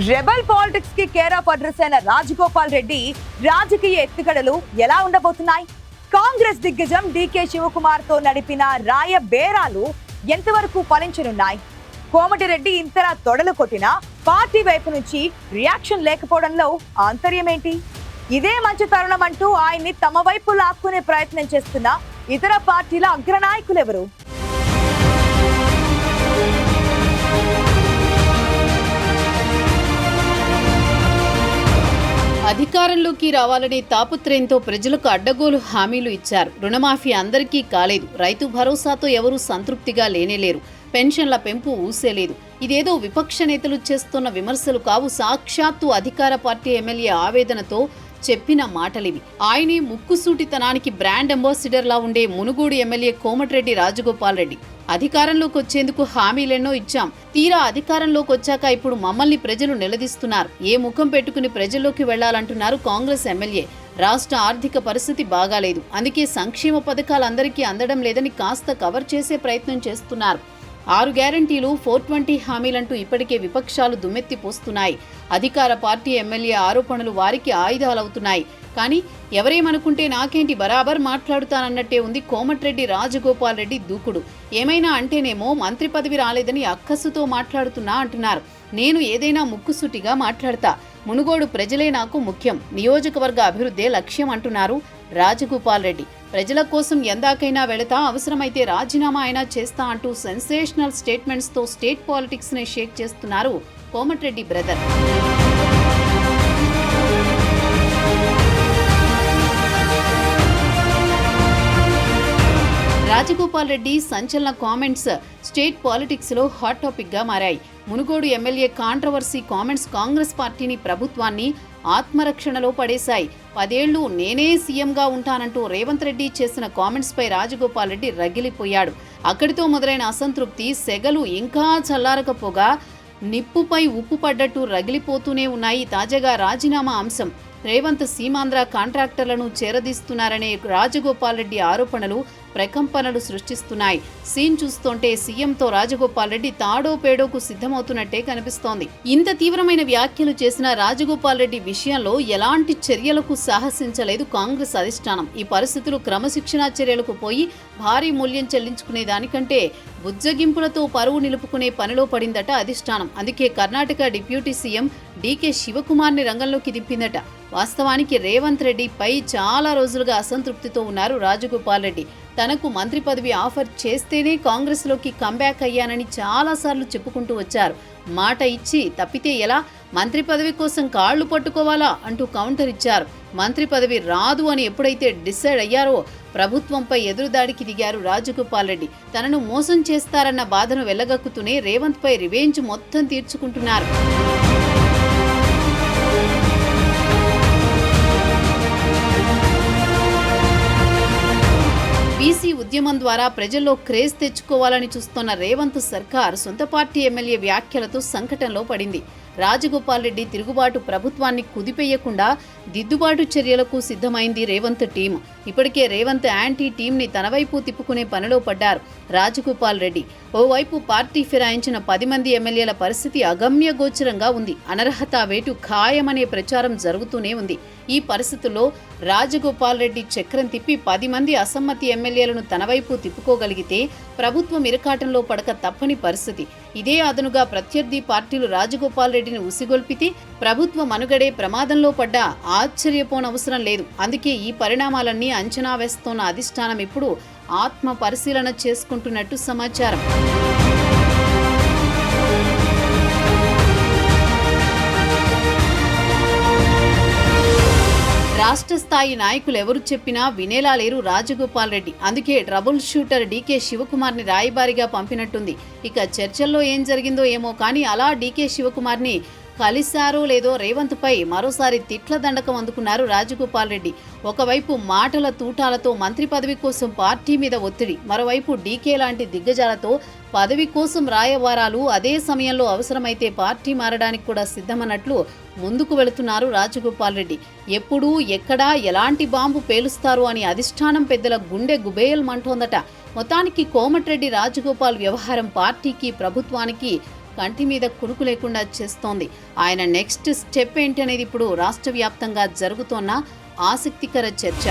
Rebel politics కి care of address అయిన రాజగోపాల్ రెడ్డి రాజకీయ ఎత్తుగడలు ఎలా ఉండబోతున్నాయి? కాంగ్రెస్ దిగ్గజం డీకే శివకుమార్ తో నడిపిన రాయ బేరాలు ఎంతవరకు ఫలించనున్నాయి? కోమటిరెడ్డి ఇంతలా తొడలు కొట్టినా పార్టీ వైపు నుంచి రియాక్షన్ లేకపోవడంలో ఆంతర్యం ఏంటి? ఇదే మంచి తరుణం అంటూ ఆయన్ని తమ వైపు లాక్కునే ప్రయత్నం చేస్తున్న ఇతర పార్టీల అగ్రనాయకులెవరు? అధికారంలోకి రావాలనే తాపత్రయంతో ప్రజలకు అడ్డగోలు హామీలు ఇచ్చారు. రుణమాఫీ అందరికీ కాలేదు. రైతు భరోసాతో ఎవరూ సంతృప్తిగా లేనేలేరు. పెన్షన్ల పెంపు ఊసేలేదు. ఇదేదో విపక్ష నేతలు చేస్తున్న విమర్శలు కావు, సాక్షాత్తు అధికార పార్టీ ఎమ్మెల్యే ఆవేదనతో చెప్పిన మాటలివి. ఆయనే ముక్కుసూటితనానికి బ్రాండ్ అంబాసిడర్ లా ఉండే మునుగోడు ఎమ్మెల్యే కోమటిరెడ్డి రాజగోపాల్ రెడ్డి. అధికారంలోకి వచ్చేందుకు హామీలెన్నో ఇచ్చాం, తీరా అధికారంలోకి వచ్చాక ఇప్పుడు మమ్మల్ని ప్రజలు నిలదీస్తున్నారు, ఏ ముఖం పెట్టుకుని ప్రజల్లోకి వెళ్లాలంటున్నారు కాంగ్రెస్ ఎమ్మెల్యే. రాష్ట్ర ఆర్థిక పరిస్థితి బాగాలేదు, అందుకే సంక్షేమ పథకాలు అందరికీ అందడం లేదని కాస్త కవర్ చేసే ప్రయత్నం చేస్తున్నారు. 6 గ్యారంటీలు, 420 హామీలంటూ ఇప్పటికే విపక్షాలు దుమ్మెత్తి పోస్తున్నాయి. అధికార పార్టీ ఎమ్మెల్యే ఆరోపణలు వారికి ఆయుధాలవుతున్నాయి. కానీ ఎవరేమనుకుంటే నాకేంటి, బరాబర్ మాట్లాడుతానన్నట్టే ఉంది కోమటిరెడ్డి రాజగోపాల్ రెడ్డి దూకుడు. ఏమైనా అంటేనేమో మంత్రి పదవి రాలేదని అక్కసుతో మాట్లాడుతున్నా అంటున్నారు. నేను ఏదైనా ముక్కుసూటిగా మాట్లాడతా, మునుగోడు ప్రజలే నాకు ముఖ్యం, నియోజకవర్గ అభివృద్ధే లక్ష్యం అంటున్నారు రాజగోపాల్ రెడ్డి. ప్రజల కోసం ఎందాకైనా వెళతా, అవసరమైతే రాజీనామా అయినా చేస్తా అంటూ సెన్సేషనల్ స్టేట్మెంట్స్తో స్టేట్ పాలిటిక్స్ ని షేక్ చేస్తున్నారు కోమటిరెడ్డి బ్రదర్. రాజగోపాల్ రెడ్డి సంచలన కామెంట్స్ స్టేట్ పాలిటిక్స్ లో హాట్ టాపిక్ గా మారాయి. Munugode MLA controversy comments Congress పార్టీని, ప్రభుత్వాన్ని ఆత్మరక్షణలో పడేశాయి. 10 ఏళ్లు నేనే సీఎంగా ఉంటానంటూ రేవంత్ రెడ్డి చేసిన కామెంట్స్ పై రాజగోపాల్ రెడ్డి రగిలిపోయాడు. అక్కడితో మొదలైన అసంతృప్తి సెగలు ఇంకా చల్లారకపోగా నిప్పుపై ఉప్పు పడ్డట్టు రగిలిపోతూనే ఉన్నాయి. తాజాగా రాజీనామా అంశం. రేవంత్ సీమాంధ్ర కాంట్రాక్టర్లను చేరదీస్తున్నారనే రాజగోపాల్ రెడ్డి ఆరోపణలు ప్రకంపనలు సృష్టిస్తున్నాయి. సీన్ చూస్తుంటే సీఎంతో రాజగోపాల్ రెడ్డి తాడో పేడోకు సిద్ధమవుతున్నట్టే కనిపిస్తోంది. ఇంత తీవ్రమైన వ్యాఖ్యలు చేసిన రాజగోపాల్ రెడ్డి విషయంలో ఎలాంటి చర్యలకు సాహసించలేదు కాంగ్రెస్ అధిష్టానం. ఈ పరిస్థితులు క్రమశిక్షణా చర్యలకు పోయి భారీ మూల్యం చెల్లించుకునే దానికంటే బుజ్జగింపులతో పరువు నిలుపుకునే పనిలో పడిందట అధిష్టానం. అందుకే కర్ణాటక డిప్యూటీ సీఎం డీకే శివకుమార్ని రంగంలోకి దింపిందట. వాస్తవానికి రేవంత్ రెడ్డిపై చాలా రోజులుగా అసంతృప్తితో ఉన్నారు రాజగోపాల్ రెడ్డి. తనకు మంత్రి పదవి ఆఫర్ చేస్తేనే కాంగ్రెస్లోకి కంబ్యాక్ అయ్యానని చాలాసార్లు చెప్పుకుంటూ వచ్చారు. మాట ఇచ్చి తప్పితే ఎలా, మంత్రి పదవి కోసం కాళ్లు పట్టుకోవాలా అంటూ కౌంటర్ ఇచ్చారు. మంత్రి పదవి రాదు అని ఎప్పుడైతే డిసైడ్ అయ్యారో ప్రభుత్వంపై ఎదురుదాడికి దిగారు రాజగోపాల్ రెడ్డి. తనను మోసం చేస్తారన్న బాధను వెళ్లగక్కుతూనే రేవంత్ పై రివెంజ్ మొత్తం తీర్చుకుంటున్నారు. బీసీ ఉద్యమం ద్వారా ప్రజల్లో క్రేజ్ తెచ్చుకోవాలని చూస్తున్న రేవంత్ సర్కార్ సొంత పార్టీ ఎమ్మెల్యే వ్యాఖ్యలతో సంకటంలో పడింది. రాజగోపాల్ రెడ్డి తిరుగుబాటు ప్రభుత్వాన్ని కుదిపేయకుండా దిద్దుబాటు చర్యలకు సిద్ధమైంది రేవంత్ టీం. ఇప్పటికే రేవంత్ యాంటీ టీంని తన వైపు తిప్పుకునే పనిలో పడ్డారు రాజగోపాల్ రెడ్డి. ఓవైపు పార్టీ ఫిరాయించిన 10 మంది ఎమ్మెల్యేల పరిస్థితి అగమ్య గోచరంగా ఉంది. అనర్హత వేటు ఖాయమనే ప్రచారం జరుగుతూనే ఉంది. ఈ పరిస్థితుల్లో రాజగోపాల్ రెడ్డి చక్రం తిప్పి 10 మంది అసమ్మతి ఎమ్మెల్యేలను తన వైపు తిప్పుకోగలిగితే ప్రభుత్వం ఇరకాటంలో పడక తప్పని పరిస్థితి. ఇదే అదనుగా ప్రత్యర్థి పార్టీలు రాజగోపాల్ రెడ్డిని ఉసిగొల్పితే ప్రభుత్వ మనుగడే ప్రమాదంలో పడ్డా ఆశ్చర్యపోనవసరం లేదు. అందుకే ఈ పరిణామాలన్నీ అంచనా వేస్తోన్న అధిష్టానం ఇప్పుడు ఆత్మ పరిశీలన చేసుకుంటున్నట్టు సమాచారం. రాష్ట్ర స్థాయి నాయకులు ఎవరు చెప్పినా వినేలా లేరు రాజగోపాల్ రెడ్డి. అందుకే ట్రబుల్ షూటర్ డీకే శివకుమార్ని రాయబారిగా పంపినట్టుంది. ఇక చర్చల్లో ఏం జరిగిందో ఏమో కానీ అలా డీకే శివకుమార్ని కలిశారో లేదో రేవంత్ పై మరోసారి తిట్ల దండకం అందుకున్నారు రాజగోపాల్ రెడ్డి. ఒకవైపు మాటల తూటాలతో మంత్రి పదవి కోసం పార్టీ మీద ఒత్తిడి, మరోవైపు డీకే లాంటి దిగ్గజాలతో పదవి కోసం రాయవారాలు, అదే సమయంలో అవసరమైతే పార్టీ మారడానికి కూడా సిద్ధమన్నట్లు ముందుకు వెళుతున్నారు రాజగోపాల్ రెడ్డి. ఎప్పుడు ఎక్కడా ఎలాంటి బాంబు పేలుస్తారు అని అధిష్టానం పెద్దల గుండె గుబేయల్ మంటోందట. మొత్తానికి కోమటిరెడ్డి రాజగోపాల్ వ్యవహారం పార్టీకి, ప్రభుత్వానికి కంటి మీద కునుకు లేకుండా చేస్తోంది. ఆయన నెక్స్ట్ స్టెప్ ఏంటి అనేది ఇప్పుడు రాష్ట్ర వ్యాప్తంగా జరుగుతోన్న ఆసక్తికర చర్చ.